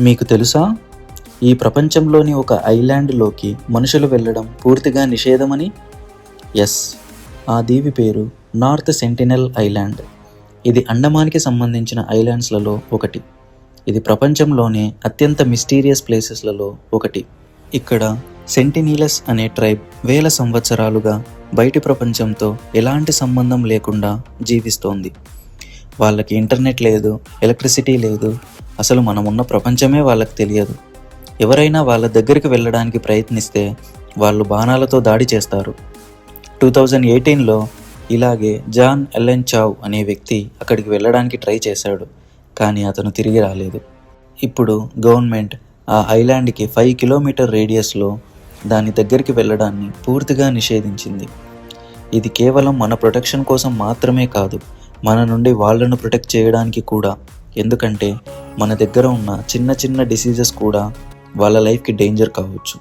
మీకు తెలుసా, ఈ ప్రపంచంలోని ఒక ఐలాండ్లోకి మనుషులు వెళ్ళడం పూర్తిగా నిషేధమని? ఎస్, ఆ దీవి పేరు నార్త్ సెంటినెల్ ఐలాండ్. ఇది అండమాన్కి సంబంధించిన ఐలాండ్స్లలో ఒకటి. ఇది ప్రపంచంలోనే అత్యంత మిస్టీరియస్ ప్లేసెస్లలో ఒకటి. ఇక్కడ సెంటినీలస్ అనే ట్రైబ్ వేల సంవత్సరాలుగా బయటి ప్రపంచంతో ఎలాంటి సంబంధం లేకుండా జీవిస్తోంది. వాళ్ళకి ఇంటర్నెట్ లేదు, ఎలక్ట్రిసిటీ లేదు, అసలు మనమున్న ప్రపంచమే వాళ్ళకి తెలియదు. ఎవరైనా వాళ్ళ దగ్గరికి వెళ్ళడానికి ప్రయత్నిస్తే వాళ్ళు బాణాలతో దాడి చేస్తారు. 2018లో ఇలాగే జాన్ ఎలెన్ చావ్ అనే వ్యక్తి అక్కడికి వెళ్ళడానికి ట్రై చేశాడు, కానీ అతను తిరిగి రాలేదు. ఇప్పుడు గవర్నమెంట్ ఆ ఐలాండ్కి 5 కిలోమీటర్ రేడియస్లో దాని దగ్గరికి వెళ్ళడాన్ని పూర్తిగా నిషేధించింది. ఇది కేవలం మన ప్రొటెక్షన్ కోసం మాత్రమే కాదు, మన నుండి వాళ్ళను ప్రొటెక్ట్ చేయడానికి కూడా. ఎందుకంటే మన దగ్గర ఉన్న చిన్న చిన్న డిసీజెస్ కూడా వాళ్ళ లైఫ్కి డేంజర్ కావచ్చు.